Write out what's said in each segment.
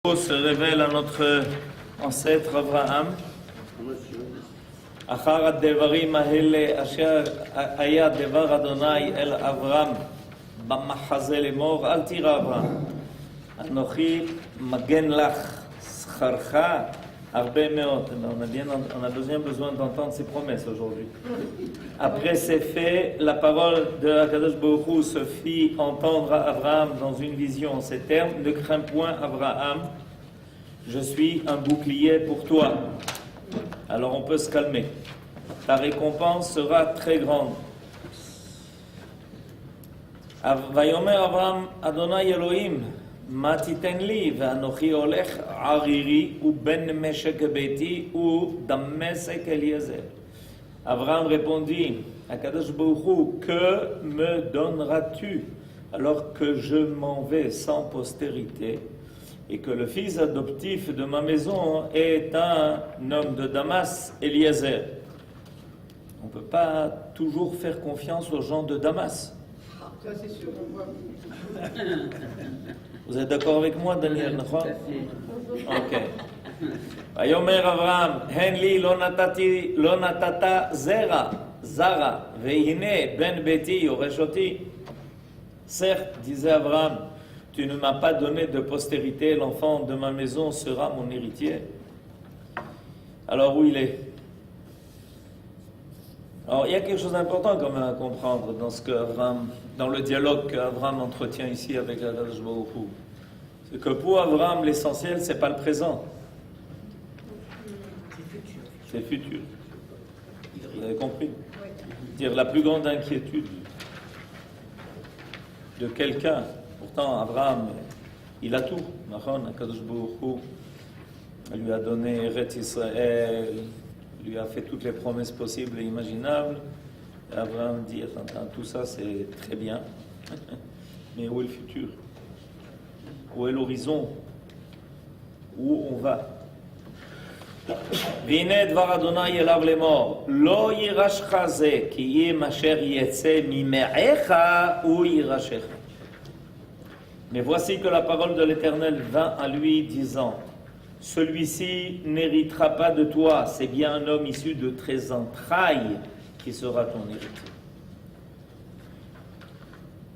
Se révèle à notre ancêtre Abraham. אחר הדברים האלה אשר היה דבר אדוני אל אברהם במחזה לאמור אל תירא אברהם אנוכי מגן לך שכרך הרבה מאוד. On a besoin d'entendre ces promesses aujourd'hui. Après ces faits, la parole de Akadosh Baruch Hu se fit entendre à Abraham dans une vision en ces termes: ne crains point, Abraham, je suis un bouclier pour toi. Alors on peut se calmer. Ta récompense sera très grande. ויאמר אברהם אדוני אלוהים מה תיתן לי ואנוכי הולך ערירי ובן משק ביתי ודמשק אליעזר. Abraham répondit à Kadosh Baruch Hu, que me donneras-tu alors que je m'en vais sans postérité et que le fils adoptif de ma maison est un homme de Damas, Eliezer. On ne peut pas toujours faire confiance aux gens de Damas. Ça c'est sûr, on voit. Vous êtes d'accord avec moi, Daniel? Ok. ויאמר אברהם, הן לי לא נתת זרע, והנה בן ביתי יורש אותי. Certes, disait Abraham, tu ne m'as pas donné de postérité, l'enfant de ma maison sera mon héritier. Alors où il est? Alors il y a quelque chose d'important quand même à comprendre dans le dialogue qu'Abraham entretient ici avec Akadosh Baruch Hu. C'est que pour Abraham, l'essentiel, c'est pas le présent. C'est le futur. Vous avez compris? Dire la plus grande inquiétude de quelqu'un. Pourtant, Abraham, il a tout. Akadosh Baruch Hu lui a donné Eretz Israël, lui a fait toutes les promesses possibles et imaginables. Et Abraham dit, attends, tout ça c'est très bien, mais où est le futur? Où est l'horizon? Où on va? והנה דבר אדוני אליו לאמור, לא יירשך זה, כי אם אשר יצא ממעיך הוא יירשך. Mais voici que la parole de l'Éternel vint à lui disant, celui-ci n'héritera pas de toi, c'est bien un homme issu de tes entrailles qui sera ton héritier.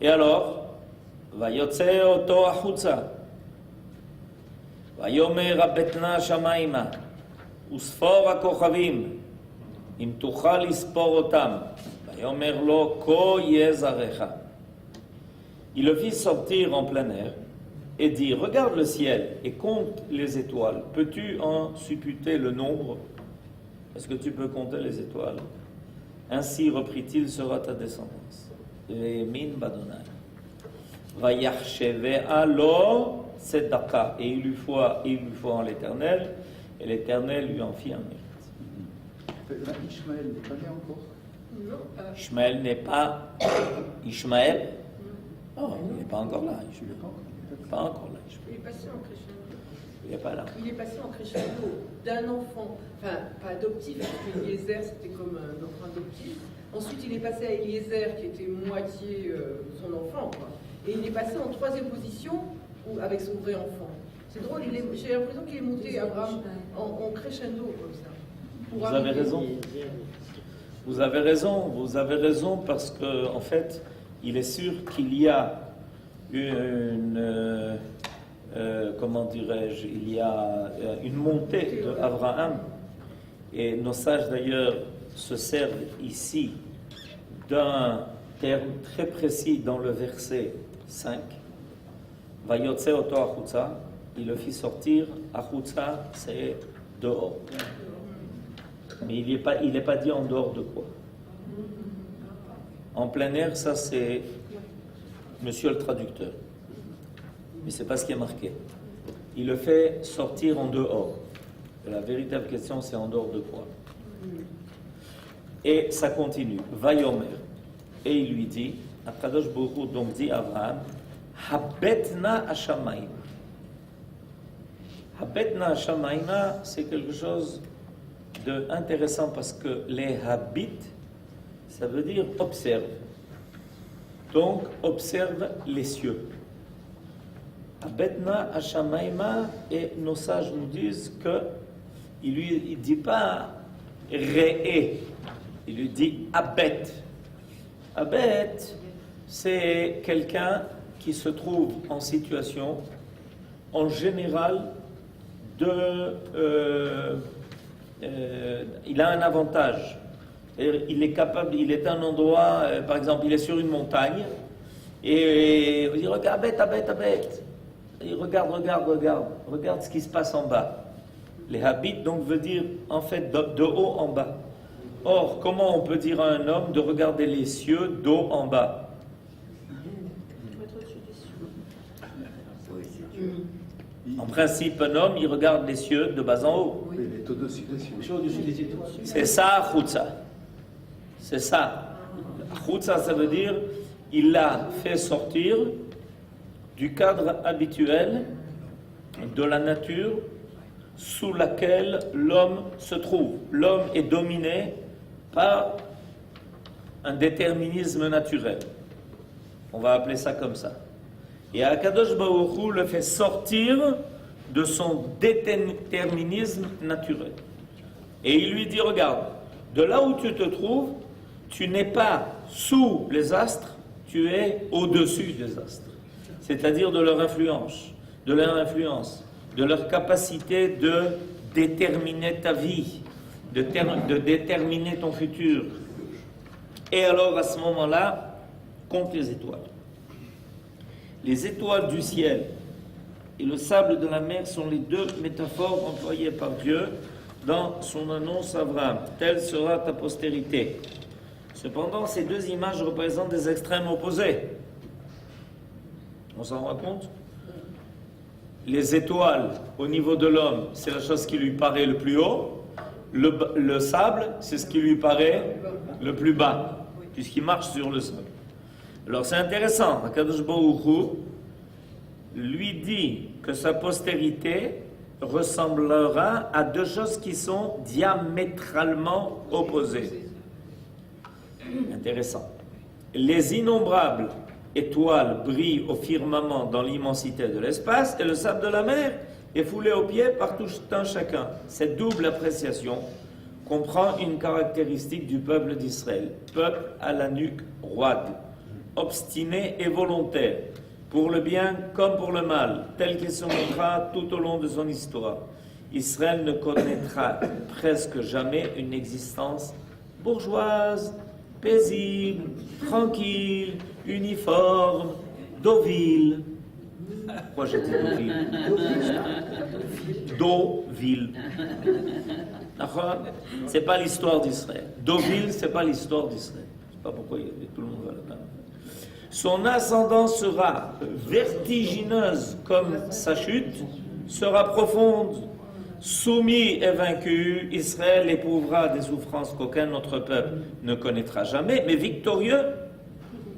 Et alors, ויוצא אותו החוצה, ויאמר הבטנה השמיימה, וספור הכוכבים, אם תוכל לספור אותם, ויאמר לו, כה יהיה זרעך. Il le fit sortir en plein air et dit, regarde le ciel et compte les étoiles. Peux-tu en supputer le nombre? Est-ce que tu peux compter les étoiles? Ainsi, reprit-il, sera ta descendance. Ve'emin badonai. Vayachshevea lo tzedaka. Et il lui foi en l'Éternel, et l'Éternel lui en fit un mérite. Ishmaël n'est pas né encore? Non. Ishmaël n'est pas... Ishmaël? Oh, il n'est pas encore là. Il n'est pas encore là. Il est passé en crescendo. Il n'est pas là. Il est passé en crescendo d'un enfant, enfin pas adoptif, parce qu'Eliezer c'était comme un enfant adoptif. Ensuite il est passé à Eliezer qui était moitié son enfant, quoi. Et il est passé en troisième position avec son vrai enfant. C'est drôle, j'ai l'impression qu'il est monté Abraham en crescendo comme ça. Vous avez raison. Vous avez raison. Vous avez raison parce que en fait, il est sûr qu'il y a une comment dirais-je, il y a une montée d'Abraham, et nos sages d'ailleurs se servent ici d'un terme très précis dans le verset 5. Vayotse oto achutza, il le fit sortir. Achutza, c'est dehors. Mais il n'est pas dit en dehors de quoi. En plein air, ça c'est monsieur le traducteur. Mais ce n'est pas ce qui est marqué. Il le fait sortir en dehors. Et la véritable question, c'est en dehors de quoi? Et ça continue. Vayomer. Et il lui dit, Akadosh Baruch Hu donc dit à Abraham, Habetna Hashamayim. Habetna Hashamayim, c'est quelque chose d'intéressant parce que les habit, ça veut dire observe. Donc, observe les cieux. Abetna Hashamaima, et nos sages nous disent que il dit pas Re'e, il lui dit Abet. Abet, c'est quelqu'un qui se trouve en situation, en général, il a un avantage. Il est capable, il est à un endroit, par exemple, il est sur une montagne, et il dit regarde, Abet. Il regarde ce qui se passe en bas. Les habits donc veut dire en fait de haut en bas. Or, comment on peut dire à un homme de regarder les cieux d'eau en bas? En principe, un homme, il regarde les cieux de bas en haut. Oui, il est au-dessus des cieux. C'est ça, Chutza. C'est ça. Chutza, ça veut dire, il l'a fait sortir du cadre habituel de la nature sous laquelle l'homme se trouve. L'homme est dominé par un déterminisme naturel. On va appeler ça comme ça. Et Akadosh Baruch Hu le fait sortir de son déterminisme naturel. Et il lui dit, regarde, de là où tu te trouves, tu n'es pas sous les astres, tu es au-dessus des astres. C'est-à-dire de leur influence, de leur capacité de déterminer ta vie, de déterminer ton futur. Et alors, à ce moment-là, compte les étoiles. Les étoiles du ciel et le sable de la mer sont les deux métaphores employées par Dieu dans son annonce à Abraham. Telle sera ta postérité. Cependant, ces deux images représentent des extrêmes opposés. On s'en rend compte? Les étoiles, au niveau de l'homme, c'est la chose qui lui paraît le plus haut. Le sable, c'est ce qui lui paraît le plus bas, puisqu'il marche sur le sable. Alors c'est intéressant, Akadosh Baruch Hu lui dit que sa postérité ressemblera à deux choses qui sont diamétralement opposées. Intéressant. Les innombrables étoiles brillent au firmament dans l'immensité de l'espace et le sable de la mer est foulé aux pieds par tout un chacun. Cette double appréciation comprend une caractéristique du peuple d'Israël. Peuple à la nuque roide, obstiné et volontaire, pour le bien comme pour le mal, tel qu'il se montrera tout au long de son histoire. Israël ne connaîtra presque jamais une existence bourgeoise, paisible, tranquille, uniforme, dovile. Pourquoi j'ai dit dovile? Dovile. C'est pas l'histoire d'Israël. Dovile, c'est pas l'histoire d'Israël. Je sais pas pourquoi tout le monde va là-bas. Son ascendance sera vertigineuse comme sa chute, sera profonde. Soumis et vaincu, Israël éprouvera des souffrances qu'aucun autre peuple ne connaîtra jamais, mais victorieux,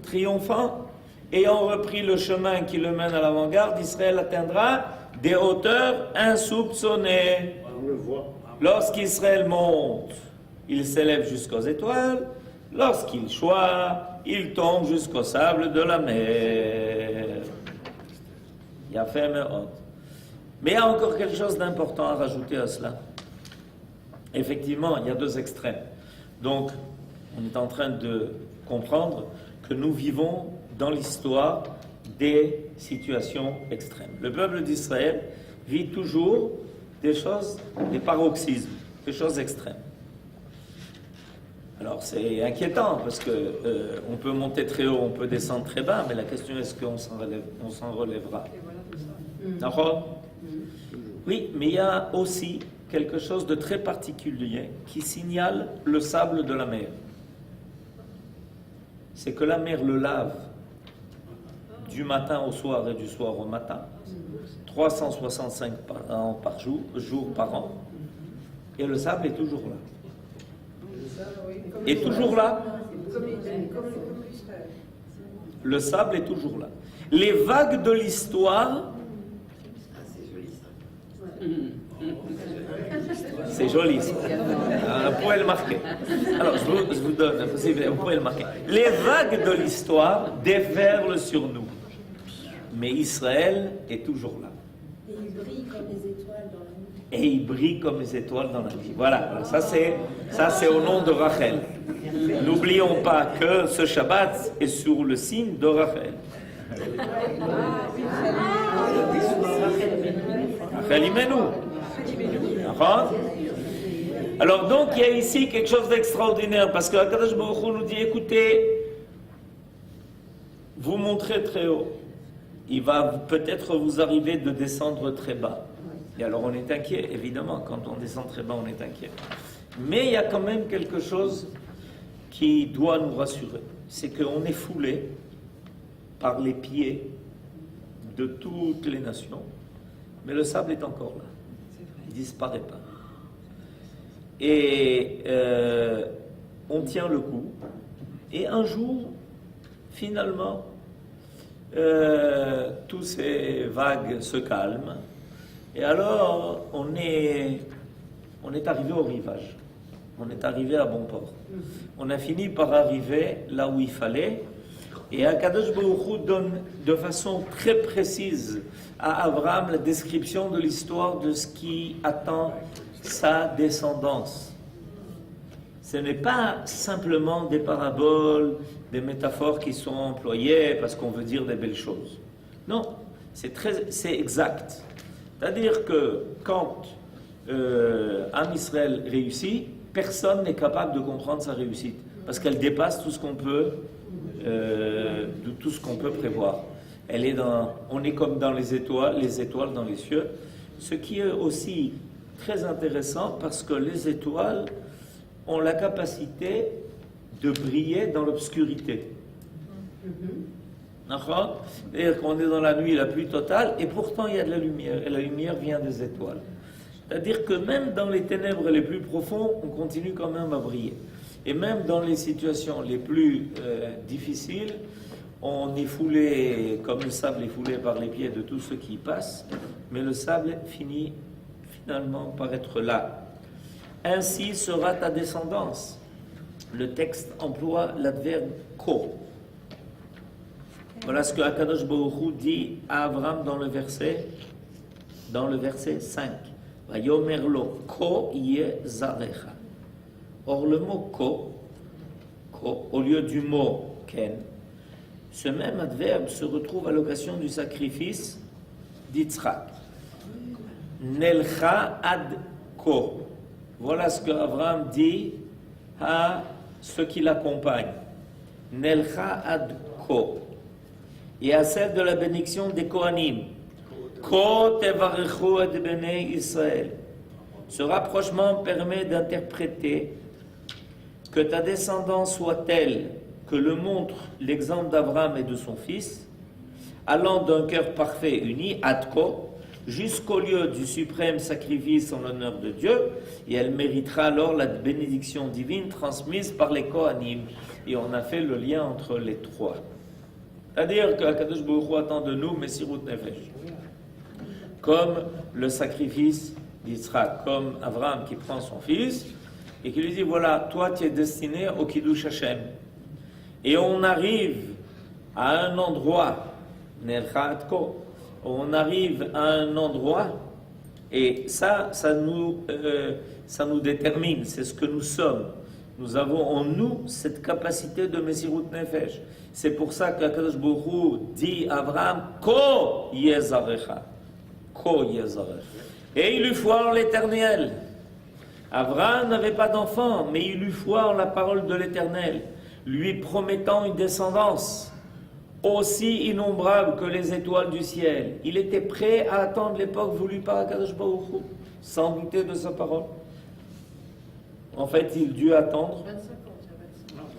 triomphant, ayant repris le chemin qui le mène à l'avant-garde, Israël atteindra des hauteurs insoupçonnées. On le voit. Lorsqu'Israël monte, il s'élève jusqu'aux étoiles. Lorsqu'il choit, il tombe jusqu'au sable de la mer. Il y a fait honte. Mais il y a encore quelque chose d'important à rajouter à cela. Effectivement, il y a deux extrêmes. Donc, on est en train de comprendre que nous vivons dans l'histoire des situations extrêmes. Le peuple d'Israël vit toujours des choses, des paroxysmes, des choses extrêmes. Alors c'est inquiétant parce que on peut monter très haut, on peut descendre très bas, mais la question est est-ce qu'on s'en relèvera? D'accord? Oui, mais il y a aussi quelque chose de très particulier qui signale le sable de la mer. C'est que la mer le lave du matin au soir et du soir au matin, 365 par jour par an, et le sable est toujours là. Est toujours là. Le sable est toujours là. Les vagues de l'histoire, c'est joli ça. On pourrait le marquer. Alors je vous donne, on pourrait le marquer. Les vagues de l'histoire déferlent sur nous. Mais Israël est toujours là. Et il brille comme les étoiles dans la nuit. Et il brille comme les étoiles dans la nuit. Voilà, ça c'est au nom de Rachel. N'oublions pas que ce Shabbat est sur le signe de Rachel. Rachel Imenu. D'accord? Alors donc il y a ici quelque chose d'extraordinaire parce que Akadosh Baruch Hu nous dit écoutez, vous montrez très haut, il va peut-être vous arriver de descendre très bas. Et alors on est inquiet, évidemment, quand on descend très bas on est inquiet. Mais il y a quand même quelque chose qui doit nous rassurer, c'est qu'on est foulé par les pieds de toutes les nations, mais le sable est encore là, il ne disparaît pas. Et on tient le coup. Et un jour, finalement, tous ces vagues se calment. Et alors, on est arrivé au rivage. On est arrivé à bon port. On a fini par arriver là où il fallait. Et Akadosh Baruch Hu donne de façon très précise à Abraham la description de l'histoire de ce qui attend sa descendance. Ce n'est pas simplement des paraboles, des métaphores qui sont employées parce qu'on veut dire des belles choses. Non, c'est exact. C'est-à-dire que quand Am Israël réussit, personne n'est capable de comprendre sa réussite parce qu'elle dépasse tout ce qu'on peut, tout ce qu'on peut prévoir. On est comme dans les étoiles dans les cieux, ce qui est aussi très intéressant parce que les étoiles ont la capacité de briller dans l'obscurité. D'accord ? C'est-à-dire qu'on est dans la nuit la plus totale et pourtant il y a de la lumière et la lumière vient des étoiles. C'est-à-dire que même dans les ténèbres les plus profondes, on continue quand même à briller. Et même dans les situations les plus difficiles, on est foulé, comme le sable est foulé par les pieds de tous ceux qui y passent, mais le sable finit finalement par être là. Ainsi sera ta descendance. Le texte emploie l'adverbe ko. Voilà ce que Akadosh Baruch Hu dit à Abraham dans le verset 5. Vayomerlo ko ye zarecha. Or le mot ko, au lieu du mot ken, ce même adverbe se retrouve à l'occasion du sacrifice d'Yitzhak. Nelcha ad ko. Voilà ce que Abraham dit à ceux qui l'accompagnent. Nelcha ad ko. Et à celle de la bénédiction des Kohanim. Ko tevarechu et bnei Israël. Ce rapprochement permet d'interpréter que ta descendance soit telle que le montre l'exemple d'Abraham et de son fils, allant d'un cœur parfait uni, ad ko, jusqu'au lieu du suprême sacrifice en l'honneur de Dieu, et elle méritera alors la bénédiction divine transmise par les Kohanim. Et on a fait le lien entre les trois. C'est-à-dire que Akadosh Baruch Hu attend de nous Messirut Nefesh. Comme le sacrifice d'Yitzhak, comme Abraham qui prend son fils et qui lui dit voilà, toi tu es destiné au Kiddush Hashem. Et on arrive à un endroit, on arrive à un endroit et ça nous détermine, c'est ce que nous sommes. Nous avons en nous cette capacité de Messirut Nefesh. C'est pour ça qu'Akadosh Baruch Hu dit à Abraham Ko yezarecha. Ko yezarecha. Et il eut foi en l'Éternel. Abraham n'avait pas d'enfant, mais il eut foi en la parole de l'Éternel, lui promettant une descendance aussi innombrable que les étoiles du ciel. Il était prêt à attendre l'époque voulue par Akadosh Baruch Hu, sans douter de sa parole. En fait, il dut attendre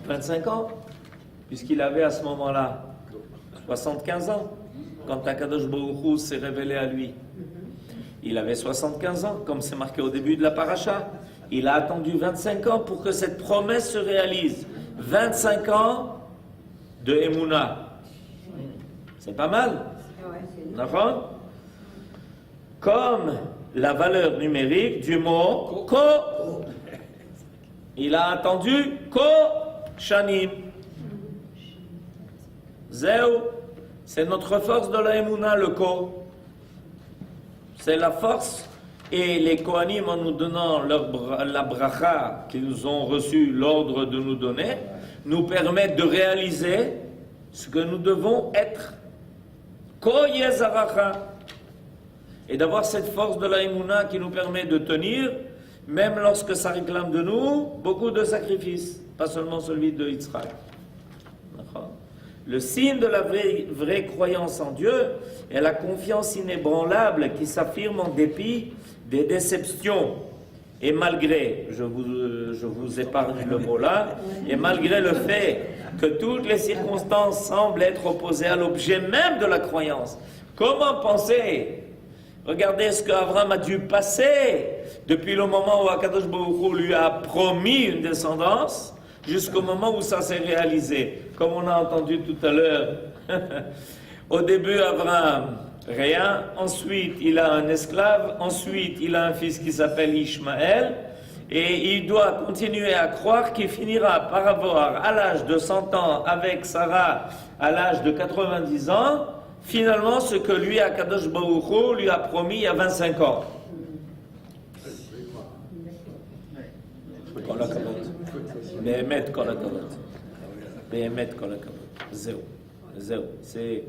25 ans, puisqu'il avait à ce moment-là 75 ans, quand Akadosh Baruch Hu s'est révélé à lui. Il avait 75 ans, comme c'est marqué au début de la paracha. Il a attendu 25 ans pour que cette promesse se réalise. 25 ans de Emouna. C'est pas mal. D'accord ? Comme la valeur numérique du mot ko. Il a attendu ko shanim. Zéo. C'est notre force de la Emouna, le Ko. C'est la force. Et les Kohanim, en nous donnant la bracha qu'ils ont reçu l'ordre de nous donner, nous permettent de réaliser ce que nous devons être. Ko Yezaracha. Et d'avoir cette force de la Emouna qui nous permet de tenir, même lorsque ça réclame de nous beaucoup de sacrifices, pas seulement celui de Yitzhak. Le signe de la vraie croyance en Dieu est la confiance inébranlable qui s'affirme en dépit des déceptions. Et malgré, je vous épargne le mot là, et malgré le fait que toutes les circonstances semblent être opposées à l'objet même de la croyance, comment penser? Regardez ce qu'Abraham a dû passer depuis le moment où Akadosh Baruch Hu lui a promis une descendance jusqu'au moment où ça s'est réalisé. Comme on a entendu tout à l'heure, au début Abraham, rien, ensuite il a un esclave, ensuite il a un fils qui s'appelle Ishmaël, et il doit continuer à croire qu'il finira par avoir à l'âge de 100 ans avec Sarah à l'âge de 90 ans, finalement ce que lui, Akadosh Baruch Hu, lui a promis il y a 25 ans. Kol hakavod. Be'emet kol hakavod. Be'emet kol hakavod. Zéro. C'est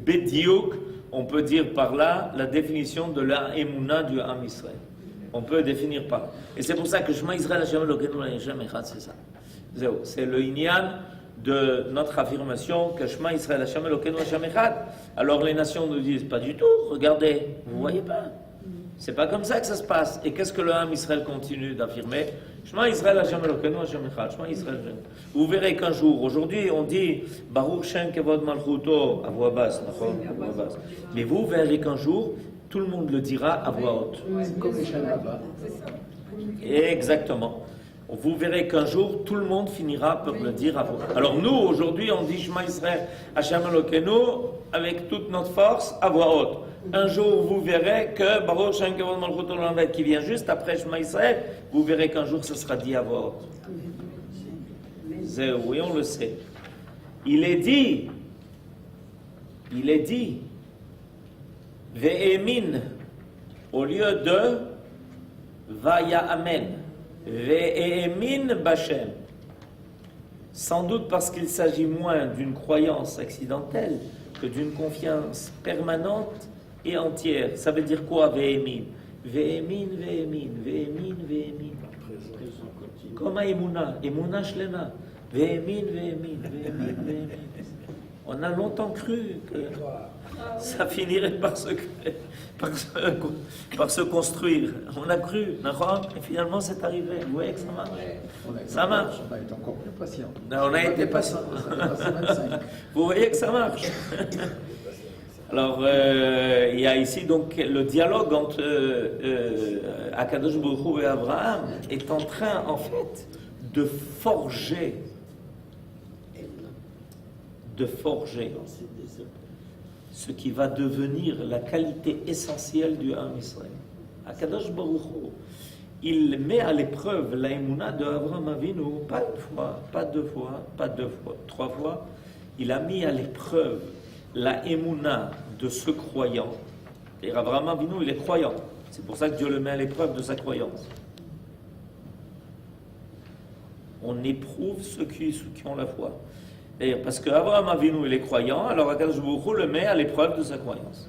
Bediouk, on peut dire par là la définition de la Emouna du Ham Israël. On peut définir par là. Et c'est pour ça que Shema Israël Hashem Elokeinu Hashem Echad, c'est ça. Zéro. C'est le Inyan de notre affirmation que Shema Israël Hashem Elokeinu Hashem Echad. Alors les nations nous disent pas du tout, regardez, vous voyez pas. C'est pas comme ça que ça se passe. Et qu'est-ce que le Ham Israël continue d'affirmer? Shema Israël Hashem Elokeinu Hashem Echad. Shema Israël. Vous verrez qu'un jour, aujourd'hui, on dit Baruch Shem Kevod Malchuto à voix basse, mais vous verrez qu'un jour, tout le monde le dira à voix haute. Comme les Shalaba. Exactement. Vous verrez qu'un jour, tout le monde finira par le dire à voix haute. Alors nous, aujourd'hui, on dit Shema Israël Hashem Elokeinu avec toute notre force à voix haute. Un jour, vous verrez que Baruch Shem Kevod Malchuto qui vient juste après Shema Israël, vous verrez qu'un jour, ce sera dit à voix haute. Oui, on le sait. Il est dit, Ve'emin, au lieu de Vaya Amen, Ve'emin Bachem. Sans doute parce qu'il s'agit moins d'une croyance accidentelle que d'une confiance permanente et entière. Ça veut dire quoi, Ve'emin? Ve'emin. Comme à Emouna Shlema. Ve'emin. On a longtemps cru que ça finirait par se construire. On a cru, et finalement c'est arrivé. Vous voyez que ça marche. Ça marche. On a été encore plus patient. On a été patient. Vous voyez que ça marche. Alors, il y a ici donc le dialogue entre Akadosh Baruch Hu et Abraham est en train, en fait, de forger ce qui va devenir la qualité essentielle du Ham Israël. Akadosh Baruch Hu, il met à l'épreuve la Emouna de Abraham Avinu, pas une fois, pas deux fois, pas 3 fois. Il a mis à l'épreuve la Emouna de ce croyant. Et Abraham Avinu, il est croyant. C'est pour ça que Dieu le met à l'épreuve de sa croyance. On éprouve ceux qui ont la foi. D'ailleurs, parce qu'Abraham Avinu, il est croyant, alors Akadosh Baruch Hu le met à l'épreuve de sa croyance.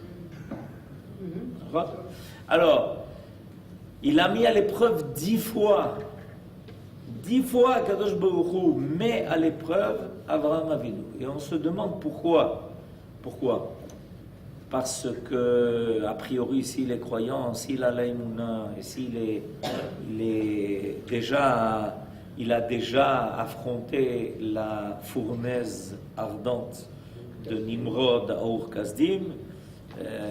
Alors, il a mis à l'épreuve 10 fois. 10 fois Akadosh Baruch Hu met à l'épreuve Abraham Avinu. Et on se demande pourquoi. Pourquoi? Parce que, a priori, s'il est croyant, s'il a l'aïmouna, et il a déjà affronté la fournaise ardente de Nimrod à Ur Kasdim,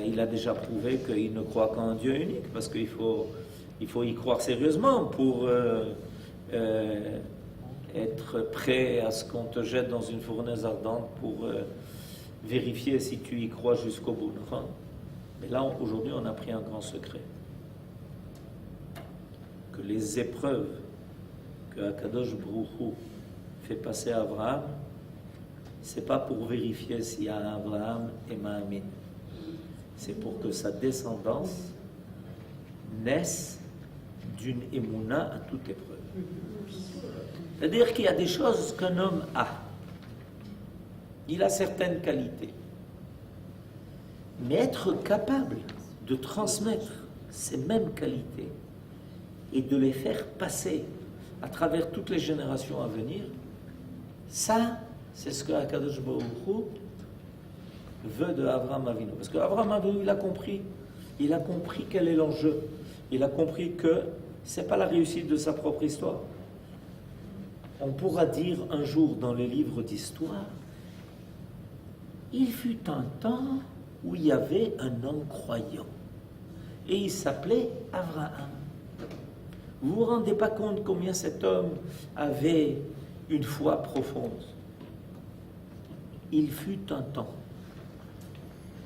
il a déjà prouvé qu'il ne croit qu'en un Dieu unique, parce qu'il faut y croire sérieusement pour être prêt à ce qu'on te jette dans une fournaise ardente pour vérifier si tu y crois jusqu'au bout. Mais là, aujourd'hui, on a appris un grand secret. Que les épreuves que Akadosh Baruch Hu fait passer à Abraham, c'est pas pour vérifier s'il y a un Abraham et Mahamin. C'est pour que sa descendance naisse d'une émouna à toute épreuve. C'est-à-dire qu'il y a des choses qu'un homme a. Il a certaines qualités. Mais être capable de transmettre ces mêmes qualités et de les faire passer à travers toutes les générations à venir, ça, c'est ce que Akadosh Baruch Hu veut de Avraham Avinu. Parce qu'Avraham Avinu, il a compris quel est l'enjeu. Il a compris que ce n'est pas la réussite de sa propre histoire. On pourra dire un jour dans les livres d'histoire, il fut un temps où il y avait un homme croyant. Et il s'appelait Abraham. Vous ne vous rendez pas compte combien cet homme avait une foi profonde. Il fut un temps.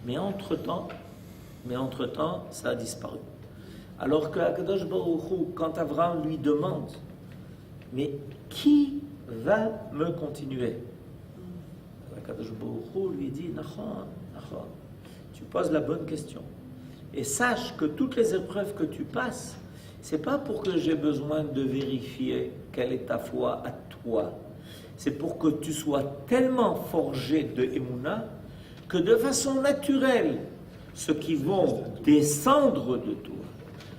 Mais entre-temps, ça a disparu. Alors que Akadosh Baruch Hu, quand Abraham lui demande, mais qui va me continuer? Akadosh Baruch Hu lui dit, Nachon, tu poses la bonne question. Et sache que toutes les épreuves que tu passes, c'est pas pour que j'ai besoin de vérifier quelle est ta foi à toi. C'est pour que tu sois tellement forgé de Emouna que de façon naturelle, ceux qui vont descendre de toi,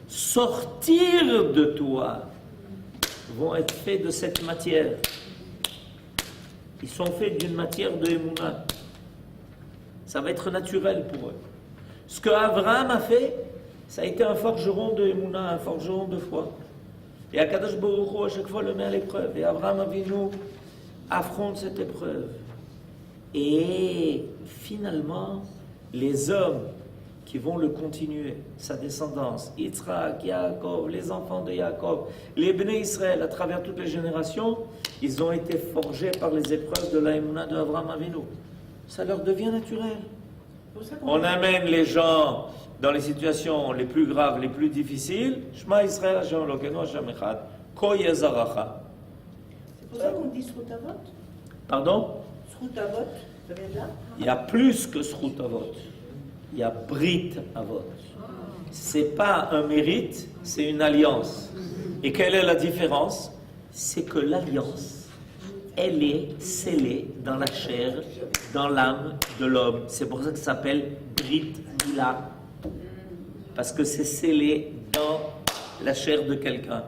sortir de toi, vont être faits de cette matière. Ils sont faits d'une matière de Emouna. Ça va être naturel pour eux. Ce que Abraham a fait, ça a été un forgeron de Emouna, un forgeron de foi. Et Akadosh Baruch Hu, à chaque fois, le met à l'épreuve. Et Abraham Avinu affronte cette épreuve. Et finalement, les hommes qui vont le continuer, sa descendance, Yitzhak, Yaakov, les enfants de Yaakov, les Bnei Israël, à travers toutes les générations, ils ont été forgés par les épreuves de la Emouna de Abraham Avinu. Ça leur devient naturel. On amène les gens dans les situations les plus graves, les plus difficiles. Shema Israël Hashem Elokeinu Hashem Echad. Ko Yezaracha. C'est pour ça qu'on dit Srut Avot. Pardon? Srut Avot, ça vient de là? Il y a plus que Srut Avot. Il y a Brit Avot. C'est pas un mérite, c'est une alliance. Et quelle est la différence? C'est que l'alliance, elle est scellée dans la chair, dans l'âme de l'homme. C'est pour ça que ça s'appelle Brit Mila. Parce que c'est scellé dans la chair de quelqu'un.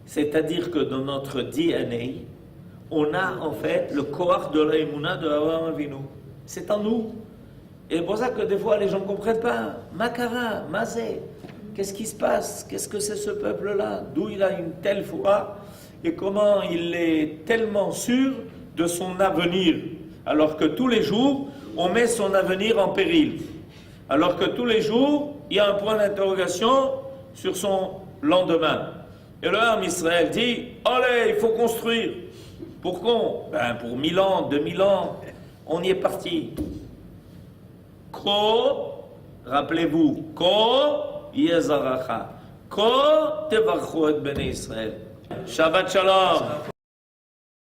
C'est-à-dire que dans notre DNA, on a en fait le koach de la Emouna de Avraham Avinu. C'est en nous. Et c'est pour ça que des fois les gens ne comprennent pas. Makara, Mazé, qu'est-ce qui se passe? Qu'est-ce que c'est ce peuple-là? D'où il a une telle foi? Et comment il est tellement sûr de son avenir? Alors que tous les jours, on met son avenir en péril. Alors que tous les jours, il y a un point d'interrogation sur son lendemain. Et le Ham Israël dit, allez, il faut construire. Pour quand? Pour 1000 ans, 2000 ans, on y est parti. Ko, rappelez-vous, Ko Yezaracha. Ko Tevarchu et Bnei Israël. Shabbat Shalom.